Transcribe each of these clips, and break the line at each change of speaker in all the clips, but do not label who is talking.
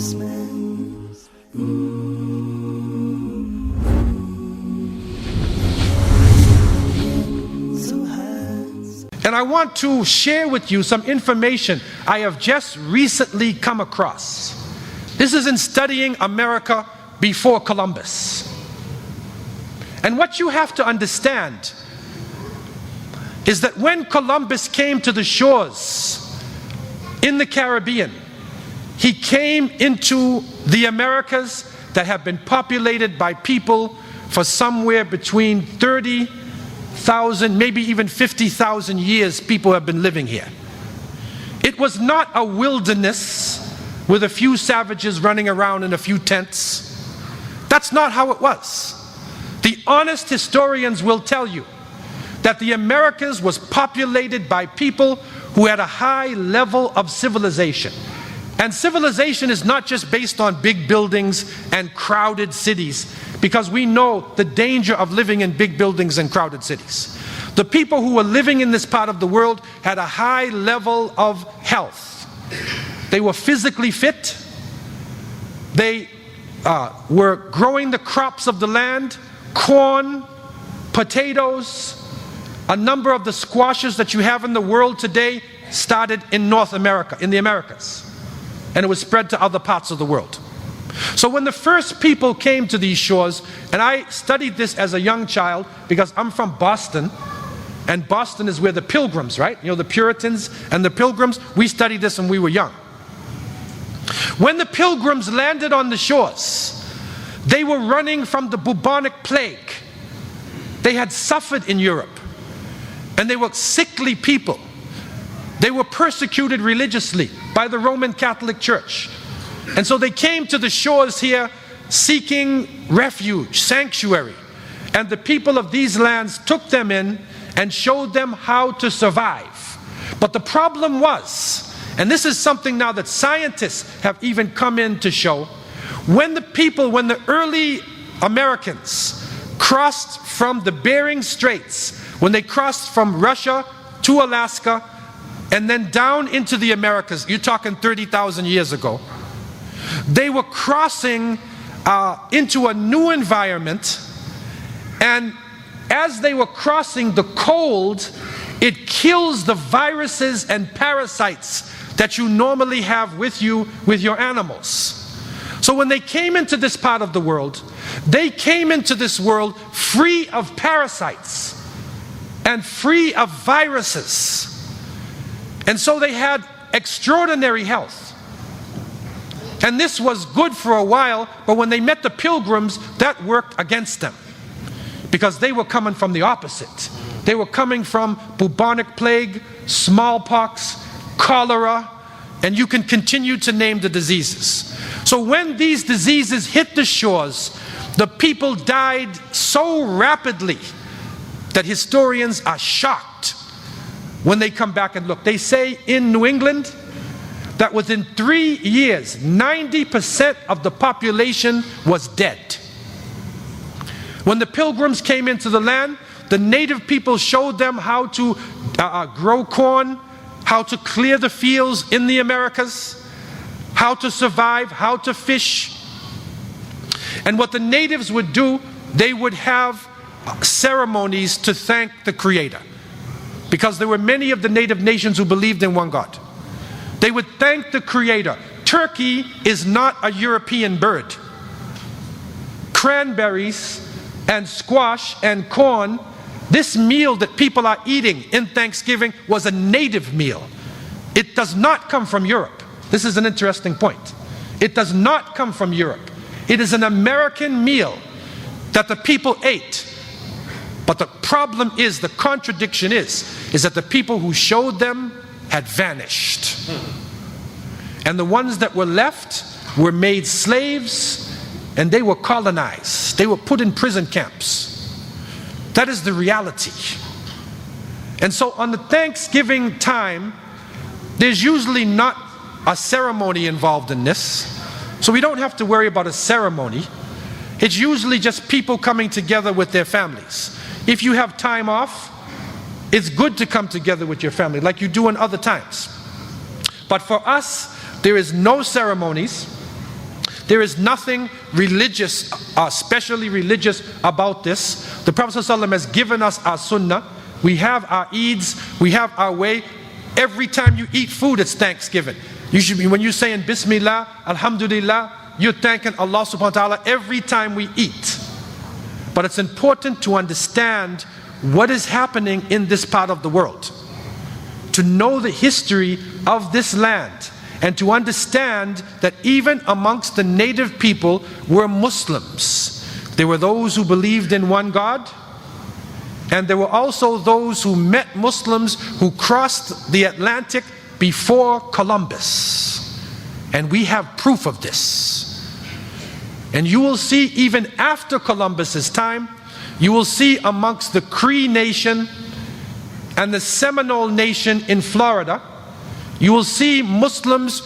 And I want to share with you some information I have just recently come across. This is in studying America before Columbus. And what you have to understand is that when Columbus came to the shores in the Caribbean, he came into the Americas that have been populated by people for somewhere between 30,000, maybe even 50,000 years. People have been living here. It was not a wilderness with a few savages running around in a few tents. That's not how it was. The honest historians will tell you that the Americas was populated by people who had a high level of civilization. And civilization is not just based on big buildings and crowded cities, because we know the danger of living in big buildings and crowded cities. The people who were living in this part of the world had a high level of health. They were physically fit. They were growing the crops of the land, corn, potatoes. A number of the squashes that you have in the world today started in North America, in the Americas. And it was spread to other parts of the world. So when the first people came to these shores, and I studied this as a young child because I'm from Boston, and Boston is where the Pilgrims, right? You know, the Puritans and the Pilgrims, we studied this when we were young. When the Pilgrims landed on the shores, they were running from the bubonic plague. They had suffered in Europe, and they were sickly people. They were persecuted religiously by the Roman Catholic Church. And so they came to the shores here seeking refuge, sanctuary. And the people of these lands took them in and showed them how to survive. But the problem was, and this is something now that scientists have even come in to show, when the early Americans crossed from the Bering Straits, when they crossed from Russia to Alaska, and then down into the Americas, you're talking 30,000 years ago, they were crossing into a new environment, and as they were crossing, the cold, it kills the viruses and parasites that you normally have with you with your animals. So when they came into this part of the world, they came into this world free of parasites and free of viruses. And so they had extraordinary health. And this was good for a while, but when they met the Pilgrims, that worked against them. Because they were coming from the opposite. They were coming from bubonic plague, smallpox, cholera, and you can continue to name the diseases. So when these diseases hit the shores, the people died so rapidly that historians are shocked when they come back and look. They say in New England that within 3 years, 90% of the population was dead. When the Pilgrims came into the land, the native people showed them how to grow corn, how to clear the fields in the Americas, how to survive, how to fish. And what the natives would do, they would have ceremonies to thank the Creator. Because there were many of the native nations who believed in one God. They would thank the Creator. Turkey is not a European bird. Cranberries and squash and corn, this meal that people are eating in Thanksgiving was a native meal. It does not come from Europe. This is an interesting point. It does not come from Europe. It is an American meal that the people ate. But the problem is, the contradiction is that the people who showed them had vanished. And the ones that were left were made slaves, and they were colonized. They were put in prison camps. That is the reality. And so on the Thanksgiving time, there's usually not a ceremony involved in this. So we don't have to worry about a ceremony. It's usually just people coming together with their families. If you have time off, it's good to come together with your family like you do in other times. But for us, there is no ceremonies. There is nothing religious, especially religious about this. The Prophet ﷺ has given us our sunnah. We have our Eids, we have our way. Every time you eat food, it's Thanksgiving. You should be, when you're saying Bismillah, Alhamdulillah, you're thanking Allah subhanahu wa ta'ala every time we eat. But it's important to understand what is happening in this part of the world, to know the history of this land, and to understand that even amongst the native people were Muslims. There were those who believed in one God, and there were also those who met Muslims who crossed the Atlantic before Columbus. And we have proof of this. And you will see even after Columbus's time, you will see amongst the Cree Nation and the Seminole Nation in Florida, you will see Muslims,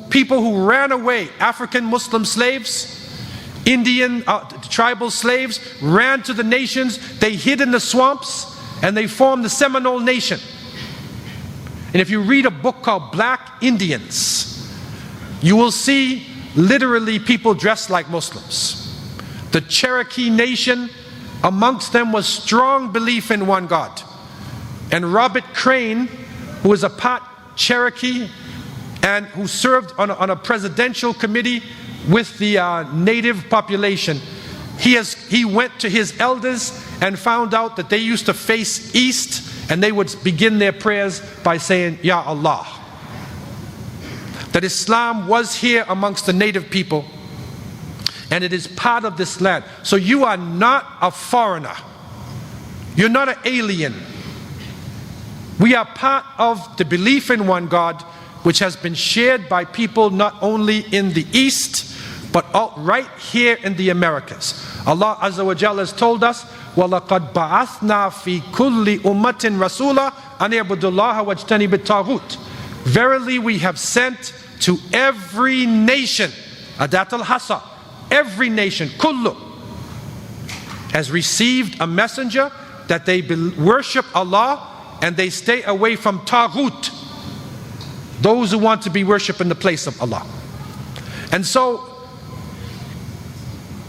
people who ran away, African Muslim slaves, Indian tribal slaves, ran to the nations, they hid in the swamps, and they formed the Seminole Nation. And if you read a book called Black Indians, you will see literally people dressed like Muslims. The Cherokee Nation, amongst them was strong belief in one God. And Robert Crane, who was a part Cherokee and who served on a presidential committee with the native population, he went to his elders and found out that they used to face east, and they would begin their prayers by saying, Ya Allah. That Islam was here amongst the native people, and it is part of this land. So you are not a foreigner. You're not an alien. We are part of the belief in one God, which has been shared by people not only in the East, but right here in the Americas. Allah Azza wa Jalla has told us, وَلَقَدْ بَعَثْنَا فِي كُلِّ أُمَّةٍ رَسُولًا أَنْ يَعْبُدُوا اللَّهَ وَاجْتَنِبُوا الطَّاغُوتَ. Verily we have sent to every nation, Adat al-Hasa, every nation, kullu, has received a messenger that they worship Allah and they stay away from Taghut, those who want to be worshipped in the place of Allah. And so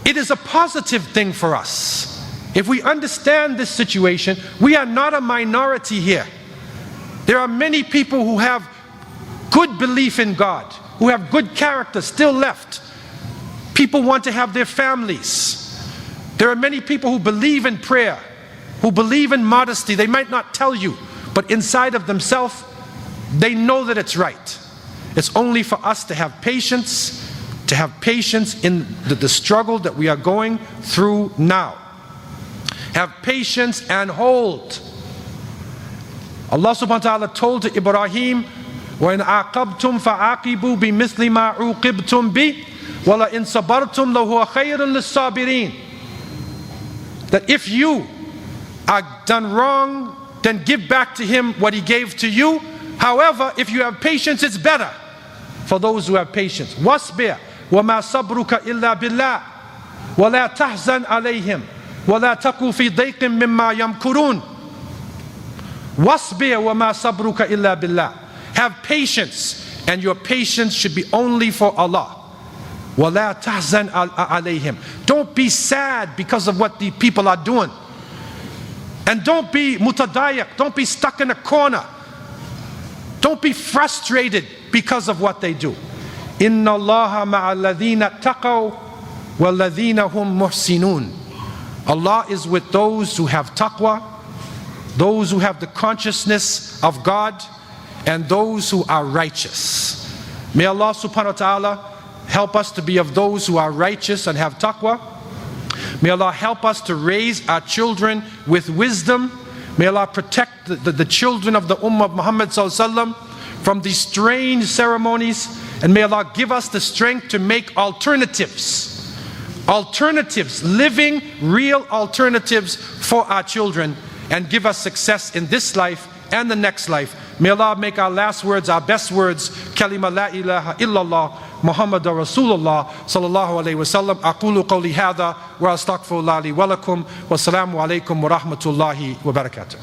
it is a positive thing for us. If we understand this situation, we are not a minority here. There are many people who have good belief in God, who have good character still left. People want to have their families. There are many people who believe in prayer, who believe in modesty. They might not tell you, but inside of themselves, they know that it's right. It's only for us to have patience in the struggle that we are going through now. Have patience and hold. Allah subhanahu wa ta'ala told to Ibrahim, وَإِنْ عَاقَبْتُمْ فَعَاقِبُوا بِمِثْلِ مَا عُوقِبْتُمْ بِهِ وَلَئِنْ صَبَرْتُمْ لَهُوَ خَيْرٌ لِلصَّابِرِينَ. That if you are done wrong, then give back to him what he gave to you. However, if you have patience, it's better for those who have patience. وَاصْبِرْ وَمَا صَبْرُكَ إِلَّا بِاللَّهِ وَلَا تَحْزَنْ عَلَيْهِمْ وَلَا تَقُوا فِي ضَيْقٍ مِّمَّا يَمْكُرُونَ. وَاصْبِرْ وَمَا صَبْرُكَ إِلَّا بِاللَّهِ. Have patience, and your patience should be only for Allah. وَلَا تَحْزَنْ عَلَيْهِمْ. Don't be sad because of what the people are doing. And don't be mutadayak, don't be stuck in a corner. Don't be frustrated because of what they do. إِنَّ اللَّهَ مَعَ الَّذِينَ اتَّقَوْا وَالَّذِينَ هُمْ مُحْسِنُونَ. Allah is with those who have taqwa, those who have the consciousness of God, and those who are righteous. May Allah subhanahu wa ta'ala help us to be of those who are righteous and have taqwa. May Allah help us to raise our children with wisdom. May Allah protect the children of the Ummah of Muhammad sallallahu alaihi wasallam from these strange ceremonies. And may Allah give us the strength to make alternatives. Alternatives, living, real alternatives for our children, and give us success in this life and the next life. May Allah make our last words our best words. Kalima la ilaha illallah Muhammad Rasulullah sallallahu alayhi wa sallam. Aqulu qawli hadha wa astaghfirullah li wa lakum. Wassalamu alaykum wa rahmatullahi wa barakatuh.